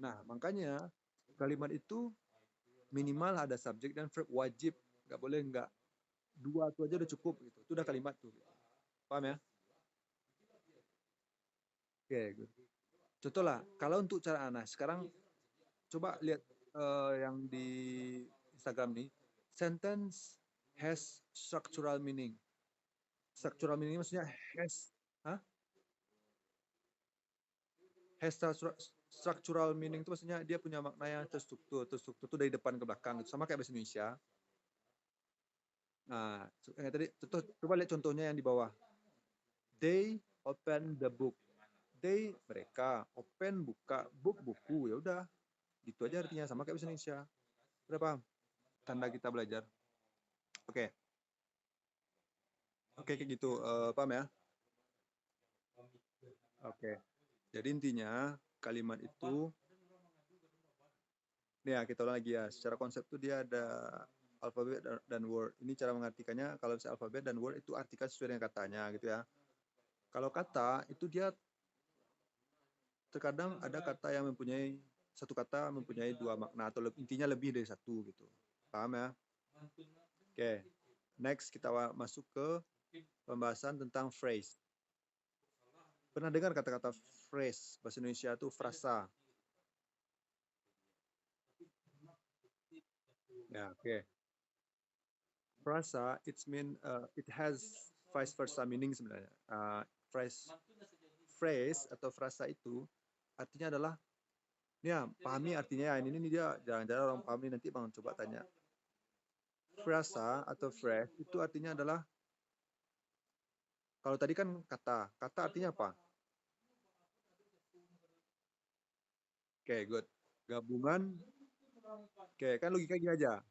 Nah, makanya kalimat itu minimal ada subjek dan verb wajib. Nggak boleh nggak. Dua itu aja udah cukup gitu. Itu udah kalimat tuh. Gitu. Paham ya? Oke, good. Contoh lah, kalau untuk cara Ana, sekarang coba lihat yang di Instagram nih. Sentence has structural meaning. Structural meaning maksudnya has, huh? Has structural meaning itu maksudnya dia punya makna yang terstruktur. Terstruktur itu dari depan ke belakang. Gitu. Sama kayak bahasa Indonesia. Nah, tadi coba lihat contohnya yang di bawah. They open the book. They mereka open buka book buku ya udah gitu aja artinya sama kayak bahasa Indonesia. Udah paham? Tanda kita belajar. Oke. Oke kayak gitu. Paham ya? Oke. Jadi intinya kalimat itu ya kita ulang lagi ya. Secara konsep tuh dia ada alfabet dan word. Ini cara mengartikannya kalau misalnya alfabet dan word itu artikan sesuai dengan katanya gitu ya. Kalau kata itu dia terkadang ada kata yang mempunyai satu kata mempunyai dua makna atau intinya lebih dari satu gitu. Paham ya? Oke. Next kita masuk ke pembahasan tentang phrase. Pernah dengar kata-kata phrase bahasa Indonesia itu frasa? Ya, oke. Frasa it has vice versa meaning sebenarnya. Phrase atau frasa itu artinya adalah ya pahami artinya ya ini dia jarang-jarang orang pahami nanti bang coba tanya. Frasa atau phrase itu artinya adalah kalau tadi kan kata artinya apa? Oke, good. Gabungan, oke kan logika gini aja.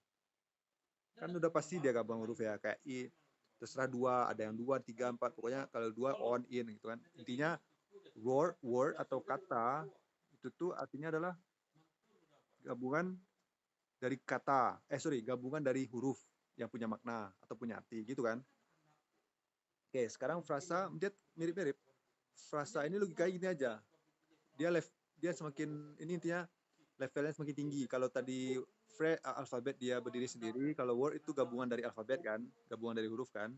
Kan udah pasti dia gabung huruf ya kayak i terserah dua ada yang dua tiga empat pokoknya kalau dua on in gitu kan intinya word atau kata itu tuh artinya adalah gabungan dari kata gabungan dari huruf yang punya makna atau punya arti gitu kan. Oke sekarang frasa dia mirip-mirip frasa ini logikanya gini aja dia semakin ini intinya levelnya semakin tinggi. Kalau tadi alfabet dia berdiri sendiri, kalau word itu gabungan dari alfabet kan, gabungan dari huruf kan.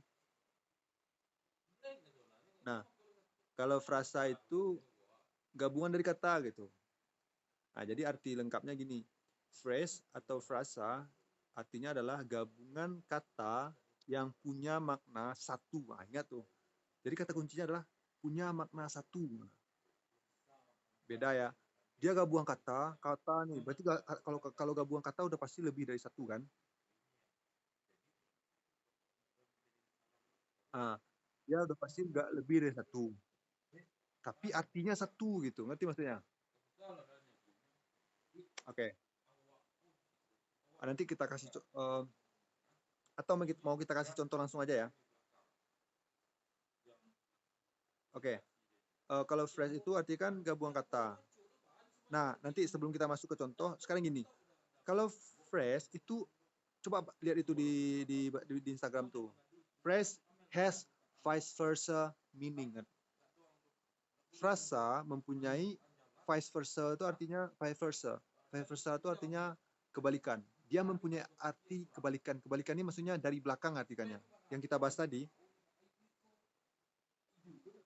Nah, kalau frasa itu gabungan dari kata gitu. Nah, jadi arti lengkapnya gini. Phrase atau frasa artinya adalah gabungan kata yang punya makna satu. Nah, ingat tuh. Jadi kata kuncinya adalah punya makna satu. Beda ya. Dia gabungan kata nih. Berarti kalau gabungan kata udah pasti lebih dari satu kan? Nah, dia udah pasti nggak lebih dari satu. Tapi artinya satu gitu. Ngerti maksudnya? Oke. Nanti kita kasih atau mau kita kasih contoh langsung aja ya. Oke. Kalau phrase itu artinya kan gabungan kata. Nah, nanti sebelum kita masuk ke contoh, sekarang gini. Kalau phrase itu coba lihat itu di Instagram tuh. Phrase has vice versa meaning kan. Frasa mempunyai vice versa itu artinya vice versa. Vice versa itu artinya kebalikan. Dia mempunyai arti kebalikan. Kebalikan ini maksudnya dari belakang artikannya. Yang kita bahas tadi.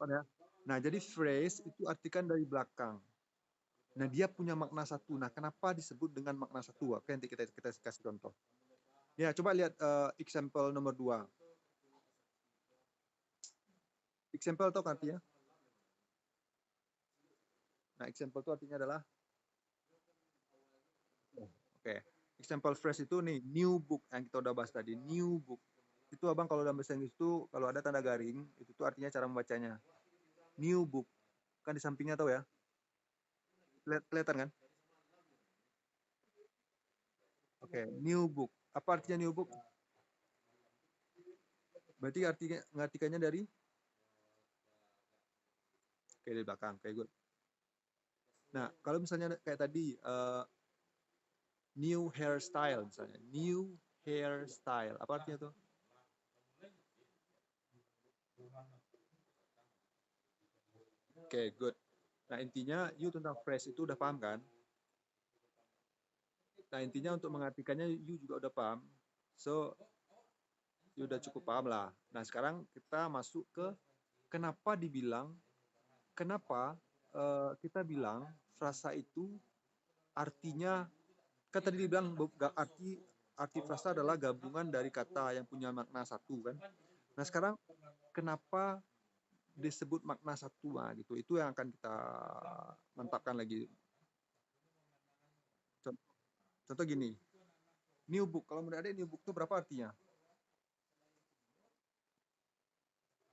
Ya? Nah, jadi phrase itu artikan dari belakang. Nah, dia punya makna satu. Nah, kenapa disebut dengan makna satu? Oke, nanti kita kasih contoh. Ya, coba lihat example nomor 2. Example itu artinya? Nah, example itu artinya adalah oke. Example phrase itu nih, new book yang kita udah bahas tadi, new book. Itu abang kalau dalam bahasa Inggris itu kalau ada tanda garing, itu tuh artinya cara membacanya. New book. Kan di sampingnya tahu ya? Kelihatan kan? Oke, new book. Apa artinya new book? Berarti artinya ngartikannya dari dari belakang, kayak good. Nah, kalau misalnya kayak tadi new hairstyle misalnya, new hairstyle, apa artinya tuh? Oke, good. Nah, intinya you tentang phrase itu udah paham kan? Nah, intinya untuk mengartikannya you juga udah paham. So, you udah cukup paham lah. Nah, sekarang kita masuk ke kenapa kita bilang frasa itu artinya, kan tadi dibilang arti frasa adalah gabungan dari kata yang punya makna satu kan. Nah, sekarang kenapa disebut makna satu, nah, gitu. Itu yang akan kita mantapkan lagi. Contoh gini, new book. Kalau menurut adik new book itu berapa artinya?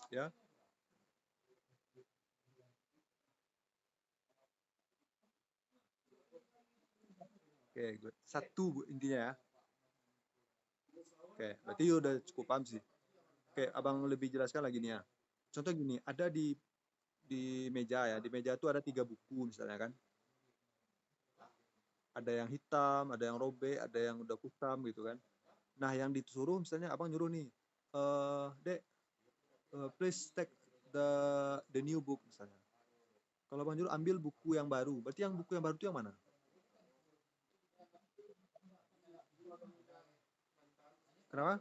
Ya, oke, good. Satu intinya ya. Oke, berarti udah cukup paham sih. Oke, abang lebih jelaskan lagi nih ya. Contoh gini, ada di meja ya. Di meja itu ada 3 buku misalnya kan. Ada yang hitam, ada yang robek, ada yang udah kusam gitu kan. Nah, yang disuruh misalnya abang nyuruh nih, Dek, please take the new book misalnya. Kalau abang nyuruh ambil buku yang baru, berarti yang buku yang baru itu yang mana? Kenapa?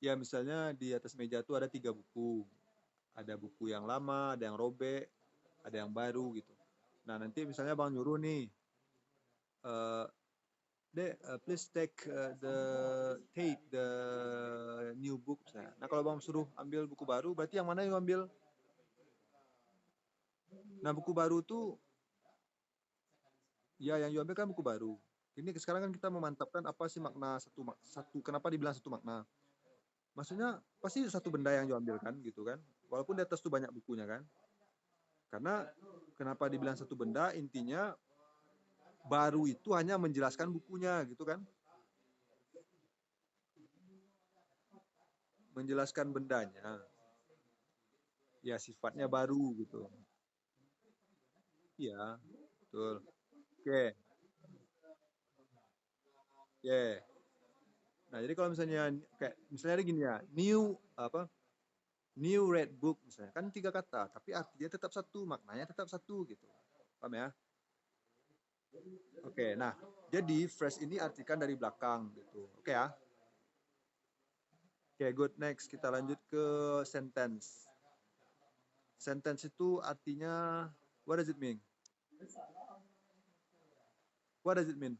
Ya misalnya di atas meja itu ada 3 buku. Ada buku yang lama, ada yang robek, ada yang baru gitu. Nah, nanti misalnya abang nyuruh nih, eh Dek, please take the new book misalnya. Nah, kalau bang suruh ambil buku baru, berarti yang mana yang ambil? Nah, buku baru tuh, ya yang you ambil kan buku baru. Ini sekarang kan kita memantapkan apa sih makna satu, kenapa dibilang satu makna? Maksudnya pasti satu benda yang you ambil kan, gitu kan? Walaupun di atas tuh banyak bukunya kan? Karena kenapa dibilang satu benda? Intinya baru itu hanya menjelaskan bukunya, gitu kan? Menjelaskan bendanya. Ya sifatnya baru gitu. Iya, betul. Oke, yeah. Nah, jadi kalau misalnya kayak misalnya ada gini ya, new red book misalnya, kan 3 kata, tapi artinya tetap satu, maknanya tetap satu gitu. Paham ya? Oke, nah, jadi phrase ini artikan dari belakang gitu. Oke ya? Oke, good. Next, kita lanjut ke sentence. Sentence itu artinya, what does it mean? What does it mean?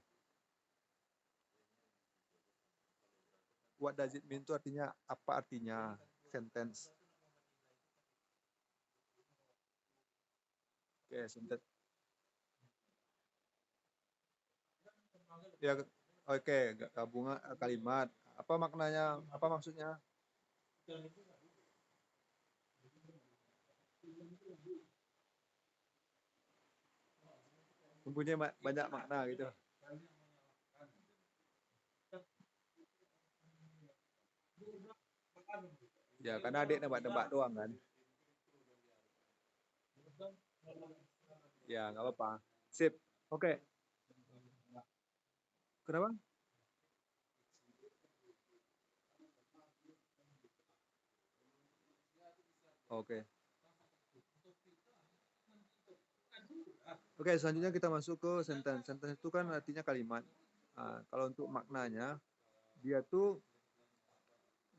What does it mean itu artinya, apa artinya sentence? Oke, sentence. Ya, oke, gabungan kalimat. Apa maknanya? Apa maksudnya? Mempunyai banyak makna gitu. Ya, karena adik nebak-nebak doang kan. Ya, nggak apa-apa. Sip. Oke. Kenapa? Oke. Oke, selanjutnya kita masuk ke sentence. Sentence itu kan artinya kalimat. Nah, kalau untuk maknanya, dia tuh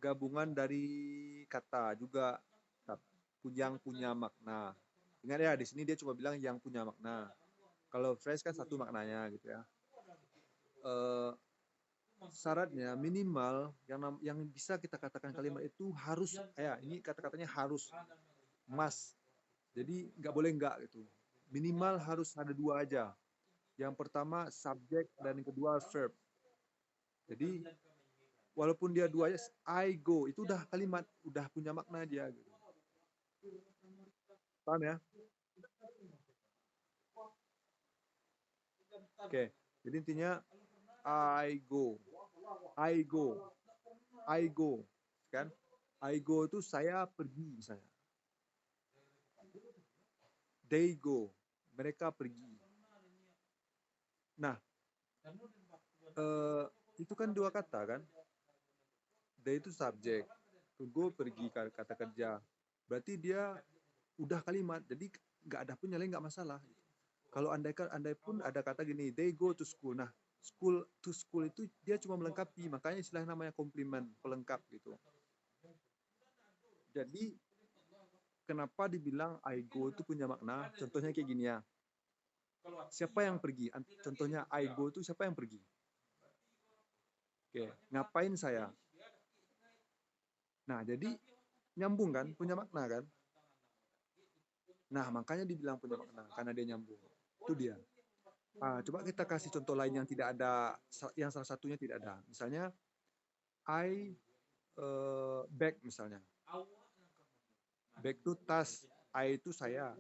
gabungan dari kata juga yang punya makna. Ingat ya, di sini dia cuma bilang yang punya makna. Kalau phrase kan satu maknanya gitu ya. Eh, Syaratnya minimal yang bisa kita katakan kalimat itu harus, ya ini kata-katanya harus, must. Jadi nggak boleh nggak gitu. Minimal harus ada 2 aja. Yang pertama subjek dan yang kedua verb. Jadi walaupun dia 2 aja, I go itu udah kalimat, udah punya makna dia gitu. Paham ya? Oke. Jadi intinya I go. I go. I go. Kan? I go itu saya pergi misalnya. They go. Mereka pergi. Nah, eh, itu kan 2 kata kan? They itu subjek. To go pergi kata kerja. Berarti dia udah kalimat. Jadi nggak ada pun nyalain nggak masalah. Kalau andai pun ada kata gini, they go to school. Nah, school to school itu dia cuma melengkapi, makanya istilah namanya komplement, pelengkap gitu. Jadi kenapa dibilang I go itu punya makna? Contohnya kayak gini ya. Siapa yang pergi? Contohnya I go itu siapa yang pergi? Oke, ngapain saya? Nah, jadi nyambung kan, punya makna kan? Nah, makanya dibilang punya makna karena dia nyambung. Itu dia. Coba kita kasih contoh lain yang tidak ada, yang salah satunya tidak ada. Misalnya I bag misalnya. Bag itu tas, I itu saya.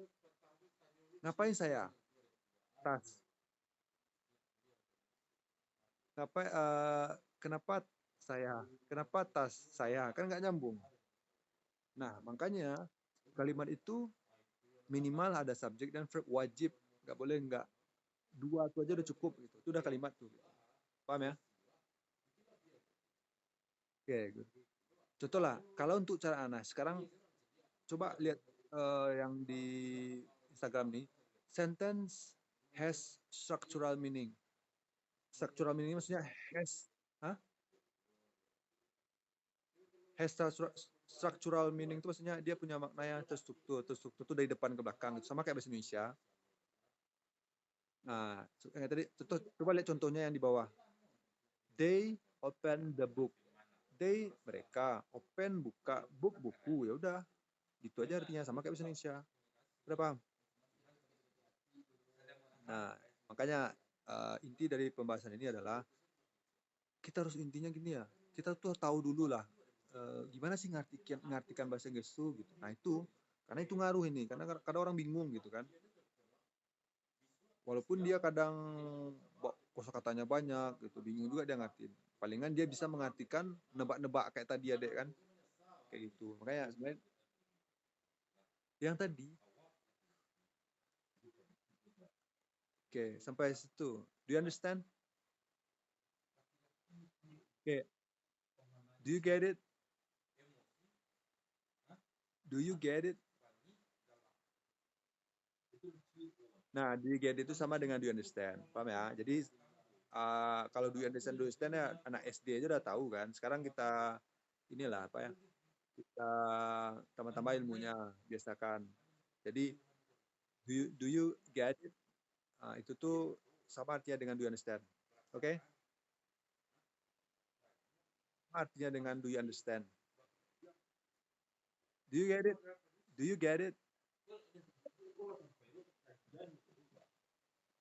Ngapain saya? Tas. Kenapa saya? Kenapa tas saya? Kan nggak nyambung. Nah, makanya kalimat itu minimal ada subjek dan verb wajib. Nggak boleh nggak. Dua itu aja udah cukup gitu. Itu udah kalimat tuh. Paham ya? Oke, good. Contoh lah, kalau untuk cara Ana, sekarang coba lihat yang di Instagram nih. Sentence has structural meaning. Structural meaning maksudnya has, huh? Has structural meaning itu maksudnya dia punya makna yang terstruktur. Terstruktur itu dari depan ke belakang. Sama kayak bahasa Indonesia. Nah, tadi coba lihat contohnya yang di bawah. They open the book. They mereka open buka book buku, ya udah gitu aja artinya, sama kayak bahasa Indonesia. Udah paham? Nah, makanya inti dari pembahasan ini adalah kita harus intinya gini ya, kita tuh tahu dulu lah gimana sih ngartikan bahasa Inggris tuh gitu. Nah itu karena itu ngaruh ini, karena kadang orang bingung gitu kan. Walaupun dia kadang kosakatanya banyak gitu, bingung juga dia ngertiin. Palingan dia bisa mengartikan nebak-nebak kayak tadi adek kan, kayak gitu. Makanya sebenarnya yang tadi, oke, sampai situ. Do you understand? Oke, do you get it? Do you get it? Nah, do you get it itu sama dengan do you understand. Paham ya? Jadi kalau do you understand ya anak SD aja udah tahu kan. Sekarang kita inilah apa ya? Kita tambah-tambah ilmunya, biasakan. Jadi do you get it? Itu tuh sama artinya dengan do you understand. Oke? Okay? Artinya dengan do you understand. Do you get it? Do you get it?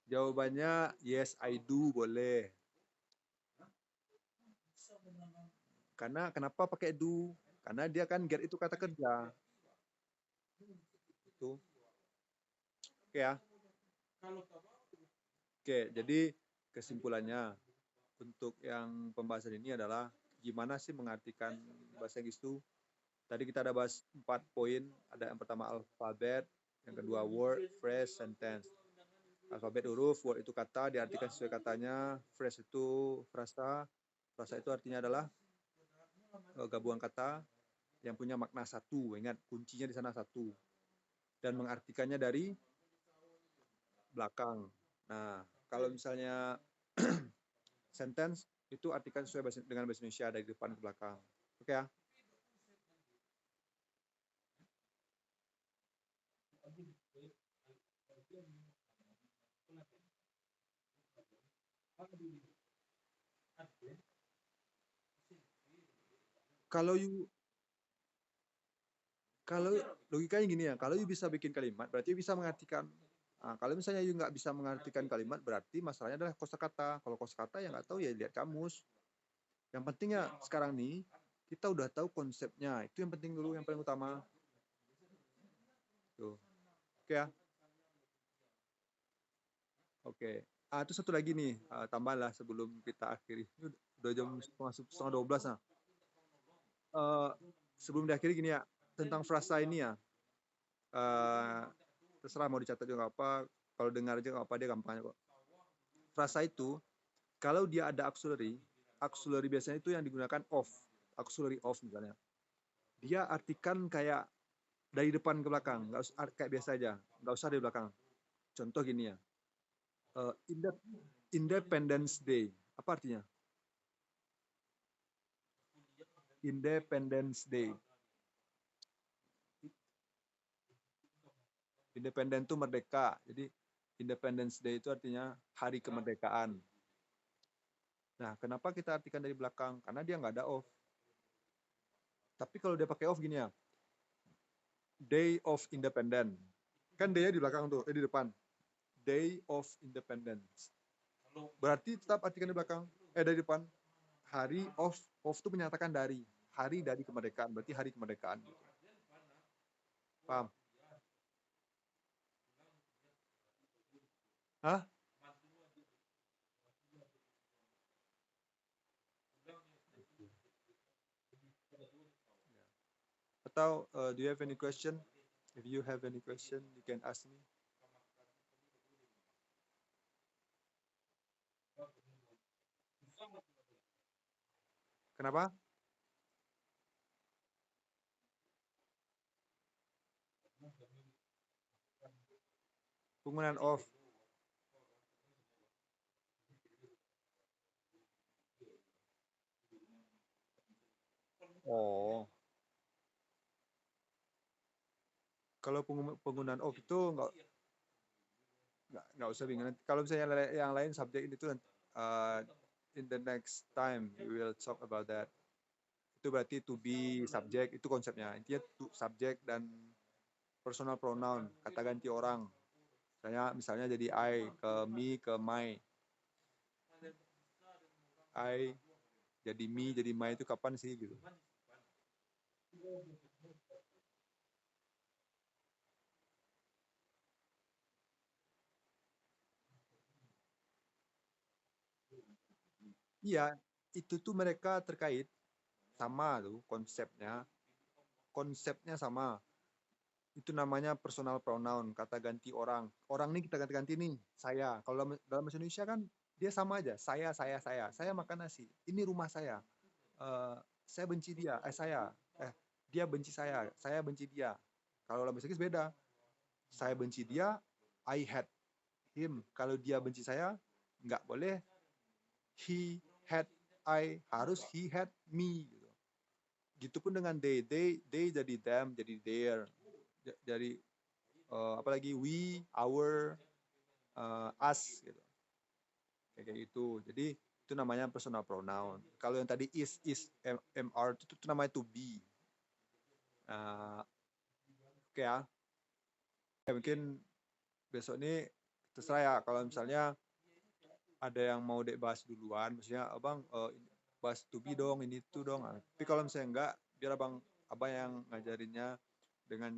Jawabannya yes I do boleh. Karena kenapa pakai do? Karena dia kan get itu kata kerja. Itu. Oke ya. Oke, jadi kesimpulannya untuk yang pembahasan ini adalah gimana sih mengartikan bahasa Inggris itu. Tadi kita ada bahas 4 poin. Ada yang pertama alfabet, yang kedua word, phrase, sentence. Alfabet huruf, word itu kata, diartikan sesuai katanya. Phrase itu frasa. Frasa itu artinya adalah gabungan kata yang punya makna satu. Ingat, kuncinya di sana satu. Dan mengartikannya dari belakang. Nah, kalau misalnya sentence itu artikan sesuai dengan bahasa Indonesia dari depan ke belakang. Oke ya? Kalau you kalau logikanya gini ya, kalau you bisa bikin kalimat berarti you bisa mengartikan. Nah, kalau misalnya you nggak bisa mengartikan kalimat berarti masalahnya adalah kosakata. Kalau kosakata ya nggak tahu ya lihat kamus. Yang penting ya sekarang nih kita udah tahu konsepnya. Itu yang penting dulu, yang paling utama. Tuh. Oke ya. Oke. Itu satu lagi nih, tambahan lah sebelum kita akhiri. Ini udah jam setengah 12 nah. Sebelum diakhiri gini ya, tentang frasa ini ya. Terserah mau dicatat juga apa, kalau dengar aja nggak apa, dia gampang kok. Frasa itu kalau dia ada auxiliary biasanya itu yang digunakan of, auxiliary of misalnya. Dia artikan kayak dari depan ke belakang, nggak usah kayak biasa aja, nggak usah dari belakang. Contoh gini ya, Independence Day. Apa artinya? Independence Day. Independen itu merdeka. Jadi Independence Day itu artinya hari kemerdekaan. Nah, kenapa kita artikan dari belakang? Karena dia nggak ada off. Tapi kalau dia pakai off gini ya, Day of Independence. Kan day-nya di belakang tuh, di depan. Day of Independence. Berarti tetap artikan di belakang, dari depan. Hari of itu menyatakan dari. Hari dari kemerdekaan, berarti hari kemerdekaan. Paham? Hah? Atau do you have any question? If you have any question, you can ask me. Kenapa? Penggunaan of. Oh, kalau penggunaan of itu nggak usah bingung. Kalau misalnya yang lain subjek itu uh, in the next time we will talk about that. Itu berarti to be subjek itu konsepnya. Intinya subjek dan personal pronoun, kata ganti orang. Misalnya jadi I ke me ke my. I jadi me jadi my itu kapan sih gitu. Iya, itu tuh mereka terkait sama tuh konsepnya. Konsepnya sama. Itu namanya personal pronoun, kata ganti orang. Orang nih kita ganti-ganti nih, saya. Kalau dalam bahasa Indonesia kan dia sama aja, saya. Saya makan nasi. Ini rumah saya. Saya benci dia, dia benci saya benci dia. Kalau dalam bahasa Inggris beda. Saya benci dia, I hate him. Kalau dia benci saya, nggak boleh he had I, harus he had me. Gitu pun dengan they jadi them, jadi their, jadi apalagi we, our, us gitu. Kayak gitu. Jadi itu namanya personal pronoun. Kalau yang tadi mr itu namanya to be. Oke ya. Mungkin besok ini terserah ya kalau misalnya ada yang mau dek bahas duluan, maksudnya abang bahas to be dong, ini tuh dong. Tapi kalau misalnya enggak, biar abang yang ngajarinnya dengan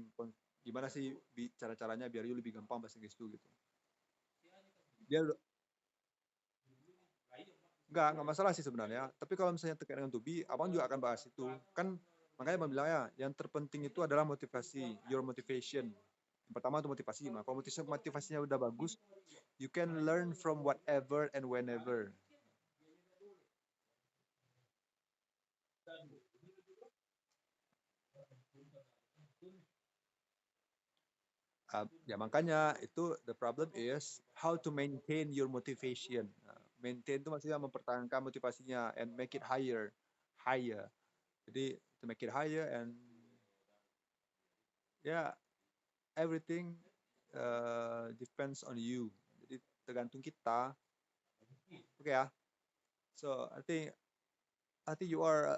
gimana sih cara-caranya biar you lebih gampang bahasa Inggris tuh gitu. Dia nggak masalah sih sebenarnya. Tapi kalau misalnya terkait dengan to be, abang juga akan bahas itu. Kan makanya abang bilang ya, yang terpenting itu adalah motivasi, your motivation. Yang pertama itu motivasi. Nah, kalau motivasinya udah bagus, you can learn from whatever and whenever. Ya makanya itu the problem is how to maintain your motivation. Maintain itu maksudnya mempertahankan motivasinya and make it higher. Jadi to make it higher and ya, yeah, everything depends on you. Jadi tergantung kita. Oke ya. So I think you are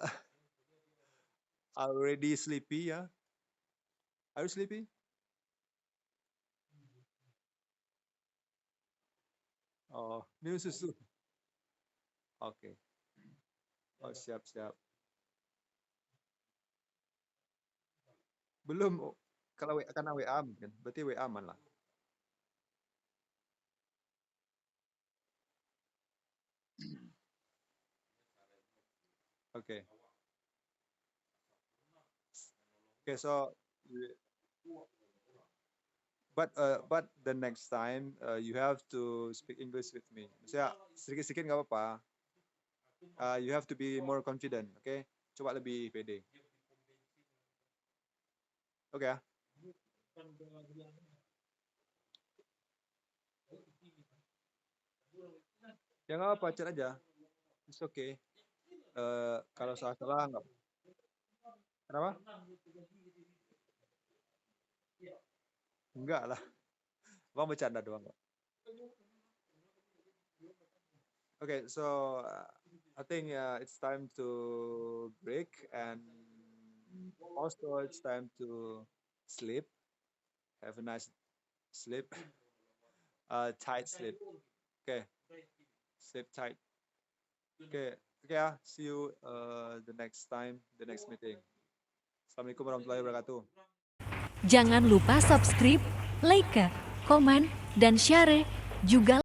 already sleepy ya. Are you sleepy? Oh, minum susu. Oke. Okay. Oh, siap. Belum. Kalau karena WA mungkin. Berarti WA aman lah. Oke. Okay. Okay, so but the next time you have to speak English with me. Maksudnya sedikit-sedikit nggak apa-apa. You have to be more confident, oke? Okay? Coba lebih pede. Oke okay, ya? Ya nggak apa, chat aja. It's okay. Kalau salah-salah nggak. Kenapa? Enggak lah. Bang bercanda doang kok. Okay, so I think it's time to break and also it's time to sleep. Have a nice sleep. Tight sleep. Okay, sleep tight. Okay, okay ya. See you the next time, the next meeting. Assalamualaikum warahmatullahi wabarakatuh. Jangan lupa subscribe, like, komen, dan share juga